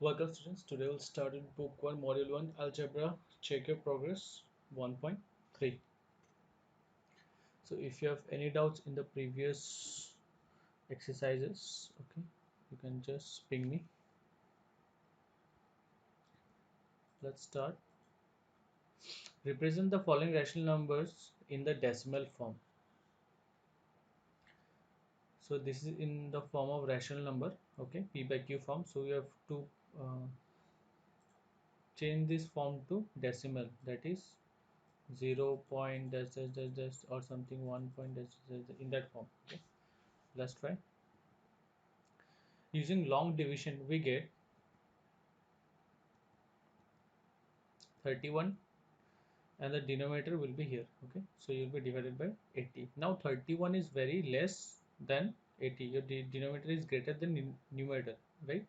Welcome students, today we'll start in book 1 module 1 algebra. Check your progress 1.3. So if you have any doubts in the previous exercises, okay, you can just ping me. Let's start. Represent the following rational numbers in the decimal form. So this is in the form of rational number, okay, p by q form. So we have to uh, change this form to decimal, that is 0 point dash dash dash dash or something 1 point dash dash dash in that form. Okay, let's try. Using long division we get 31 and the denominator will be here. Okay, so you'll be divided by 80. Now 31 is very less than 80. Your denominator is greater than numerator, right?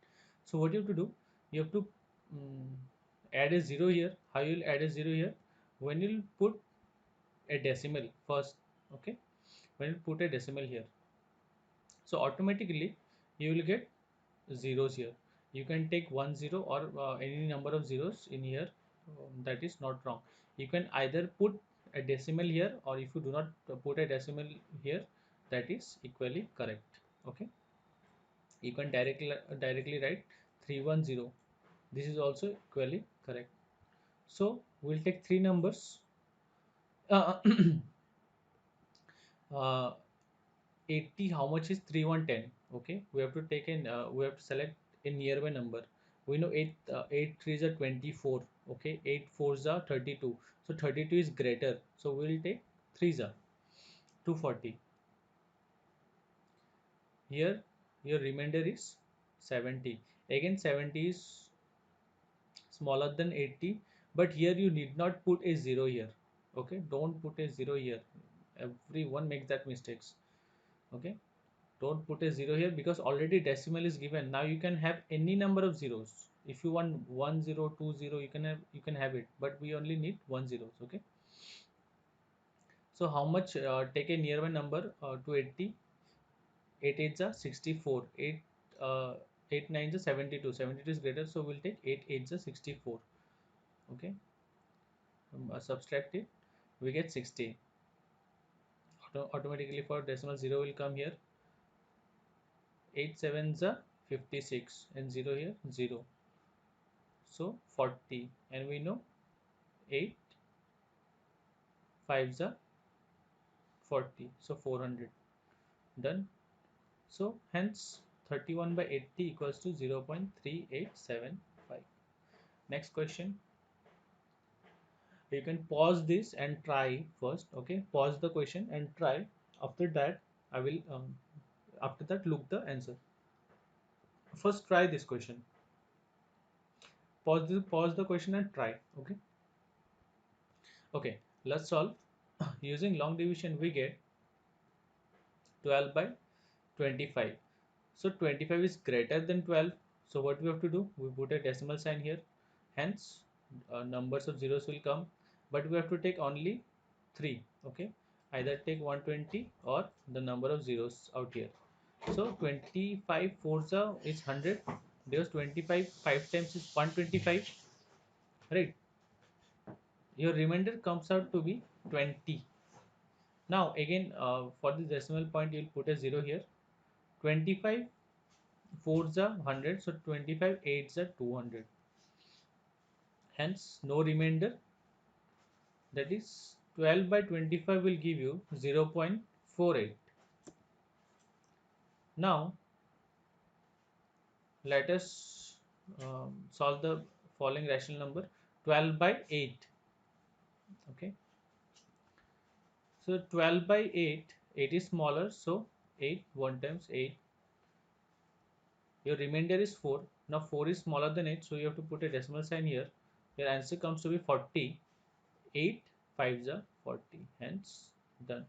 So what you have to do, you have to add a 0 here. How you'll add a 0 here? When you'll put a decimal first. Okay, when you put a decimal here, so automatically you will get zeros here. You can take 1 0 or any number of zeros in here. That is not wrong. You can either put a decimal here, or if you do not put a decimal here, that is equally correct. Okay, you can directly write 310. This is also equally correct. So we'll take three numbers. uh, uh, 80, how much is 3110? Okay, we have to take in we have to select a nearby number. We know 8 3s are 24. Okay, 8 4s are 32. So 32 is greater, so we will take 3s are 240. Here your remainder is 70. Again 70 is smaller than 80, but here you need not put a 0 here. Okay, don't put a 0 here. Everyone makes that mistakes. Okay, don't put a 0 here because already decimal is given. Now you can have any number of zeros. If you want 10 20, you can have it, but we only need 10. Okay, so how much, take a nearby number to 80. 8 8s are 64. 8 uh, 8 9s are 72. 72 is greater, so we'll take 8 8s are 64. Okay, subtract it, we get 60. Automatically for decimal 0 will come here. 8 7s are 56 and 0 here 0. So 40, and we know 8 5s are 40, so 400. Done. So hence 31 by 80 equals to 0.3875. Next question. You can pause this and try first. Okay, pause the question and try. After that I will after that look the answer. First try this question. Pause the question and try. Okay. Okay, let's solve. Using long division we get 12 by 25. So 25 is greater than 12. So what we have to do? We put a decimal sign here. Hence, numbers of zeros will come, but we have to take only 3. Okay, either take 120 or the number of zeros out here. So 25 fours is 100. There's 25 5 times is 125. Right. Your remainder comes out to be 20. Now again, for the decimal point, you'll put a 0 here. 25 4s are 100, so 25 8s are 200. Hence, no remainder. That is 12 by 25 will give you 0.48. Now, let us solve the following rational number 12 by 8. Okay, so 12 by 8, 8 is smaller, so 8, 1 times 8. Your remainder is 4. Now 4 is smaller than 8, so you have to put a decimal sign here. Your answer comes to be 40. 8 5s are 40. Hence, done.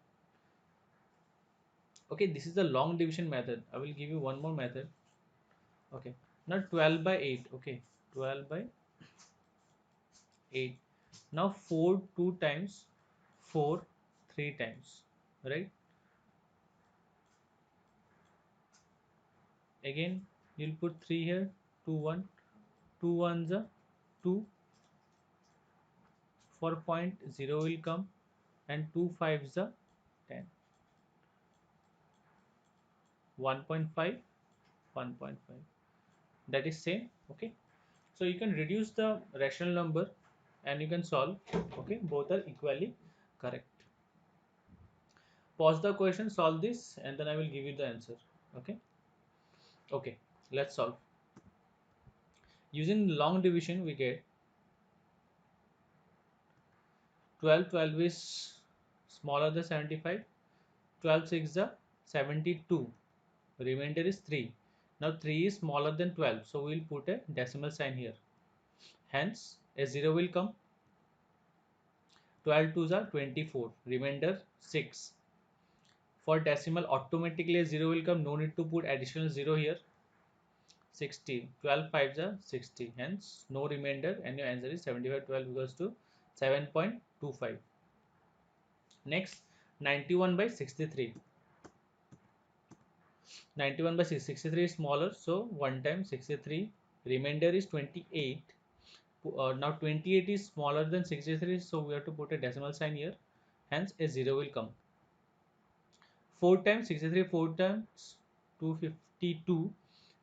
Okay, this is the long division method. I will give you one more method. Okay, now 12 by 8. Okay, 12 by 8. Now 4 2 times, 4 3 times, right? Again, you'll put 3 here, 2 1. 2 ones are 2, 4 point 0 will come, and 2 fives are 10, 1.5, 1.5, that is same. Okay, so you can reduce the rational number and you can solve. Okay, both are equally correct. Pause the question, solve this, and then I will give you the answer. Okay. Okay, let's solve. Using long division, we get 12, 12 is smaller than 75, 12 6 is 72, remainder is 3. Now 3 is smaller than 12, so we will put a decimal sign here. Hence, a 0 will come. 12 2s are 24, remainder 6. For decimal, automatically a 0 will come, no need to put additional 0 here. 60, 12 5s are 60, hence no remainder, and your answer is 75. 12 equals to 7.25. Next, 91 by 63. 91 by 63 is smaller, so 1 times 63, remainder is 28. Now 28 is smaller than 63, so we have to put a decimal sign here, hence a 0 will come. 4 times 63, 4 times 252,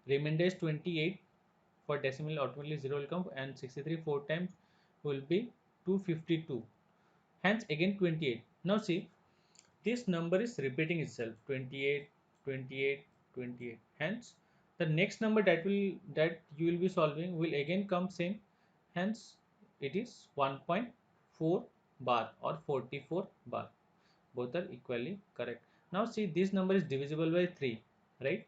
remainder is 28. For decimal, automatically 0 will come, and 63 4 times will be 252, hence again 28. Now see, this number is repeating itself, 28, 28, 28. Hence the next number that you will be solving will again come same, hence it is 1.4 bar or 44 bar. Both are equally correct. Now see, this number is divisible by 3, right?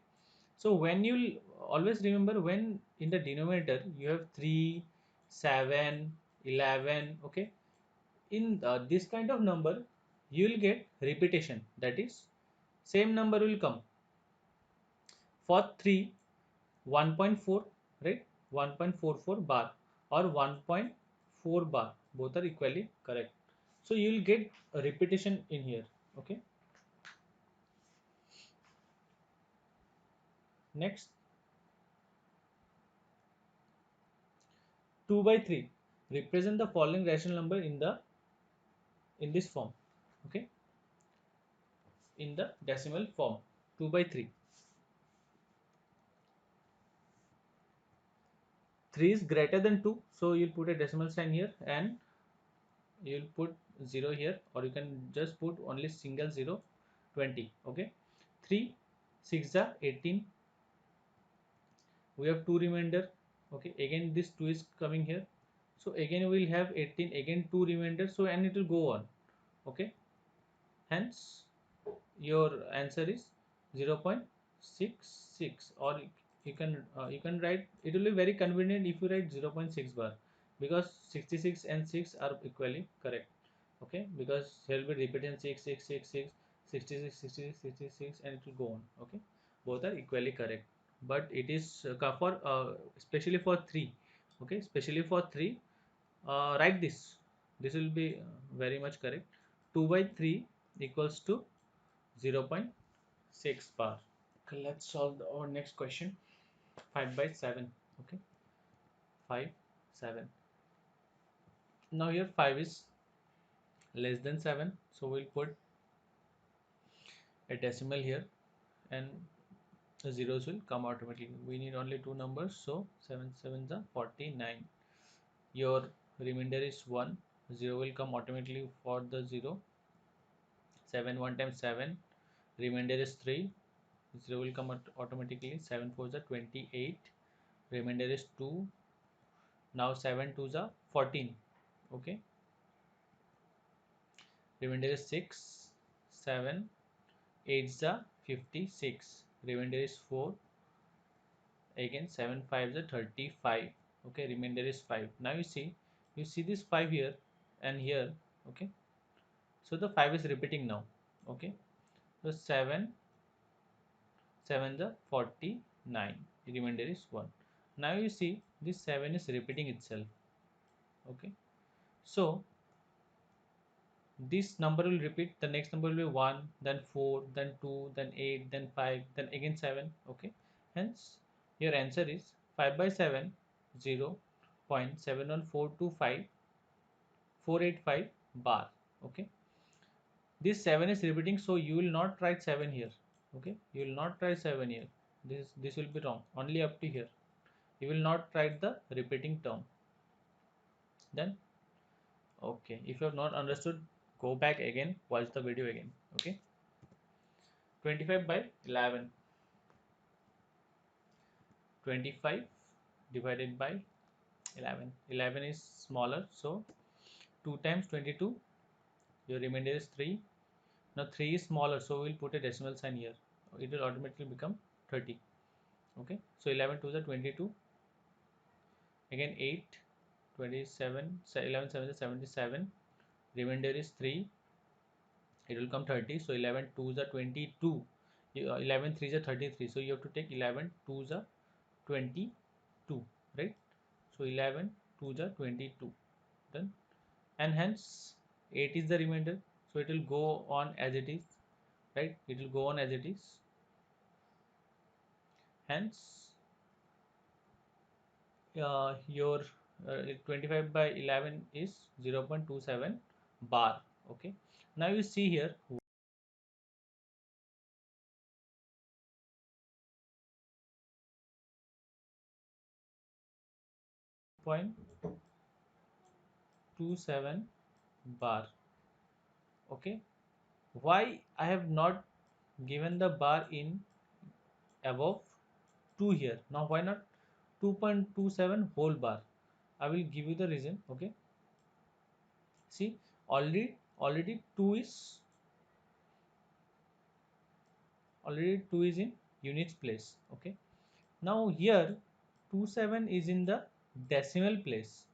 So when you always remember, when in the denominator you have 3, 7, 11, okay, in this kind of number you will get repetition, that is same number will come. For 3, 1.4, right, 1.44 bar or 1.4 bar, both are equally correct. So you will get a repetition in here. Okay, next, 2 by 3, represent the following rational number in this form. Okay, in the decimal form, 2 by 3. 3 is greater than 2, so you'll put a decimal sign here, and you'll put 0 here, or you can just put only single 0. 20. Okay, 3 6 are 18, we have 2 remainder. Okay, again this 2 is coming here, so again we'll have 18, again 2 remainder, so and it will go on. Okay, hence your answer is 0.66, or you can write, it will be very convenient if you write 0.6 bar, because 66 and 6 are equally correct. Okay, because here will be repeating 6 6 6 6, 66 66 66, and it will go on. Okay, both are equally correct, but it is for especially for 3. Okay, especially for 3, write this will be very much correct. 2 by 3 equals to 0.6 bar. Okay, let's solve our next question. 5 by 7. Okay, 5 7. Now here 5 is less than 7, so we'll put a decimal here, and the zeros will come automatically. We need only two numbers, so 7 7 is 49. Your remainder is 1, 0 will come automatically for the 0. 7 1 times 7, remainder is 3, 0 will come automatically. 7 4 is 28, remainder is 2. Now 7 2 is 14. Okay, remainder is 6. 7 8 is 56, remainder is 4. Again 7 5 is 35. Okay, remainder is 5. Now you see this 5 here and here. Okay, so the 5 is repeating now. Okay, so 7 7 the 49, remainder is 1. Now you see this 7 is repeating itself. Okay, so this number will repeat, the next number will be 1, then 4, then 2, then 8, then 5, then again 7. Okay, hence your answer is 5 by 7 0.71425485 bar. Okay, this 7 is repeating, so you will not write 7 here. Okay, you will not write 7 here. This will be wrong, only up to here. You will not write the repeating term. Then okay, if you have not understood, go back again, watch the video again. Okay, 25 by 11. 25 divided by 11. 11 is smaller, so 2 times 22, your remainder is 3. Now 3 is smaller, so we will put a decimal sign here. It will automatically become 30. Okay, so 11 to the 22. Again 8, 27, 11 7 is 77. Remainder is 3. It will come 30. So 11 2 is 22. 11 3 is 33. So you have to take 11 2 is 22, right? So 11 2 is 22. Done. And hence 8 is the remainder. So it will go on as it is, right? It will go on as it is. Hence your 25 by 11 is 0.27 bar. Okay, now you see here 0.27 bar. Okay, why I have not given the bar in above 2 here? Now why not 2.27 whole bar? I will give you the reason. Okay, see, already 2 is in units place. Okay, now here 27 is in the decimal place.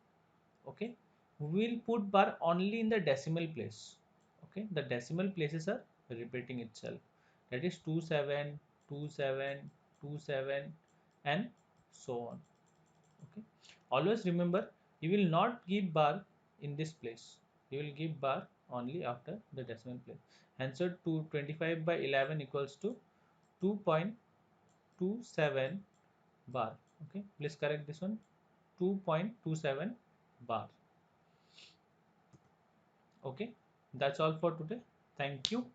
Okay, we will put bar only in the decimal place. Okay, the decimal places are repeating itself, that is 27 27 27 and so on. Okay, always remember, you will not give bar in this place, you will give bar only after the decimal place. Answer to 25 by 11 equals to 2.27 bar. Okay, please correct this one, 2.27 bar. Okay, that's all for today. Thank you.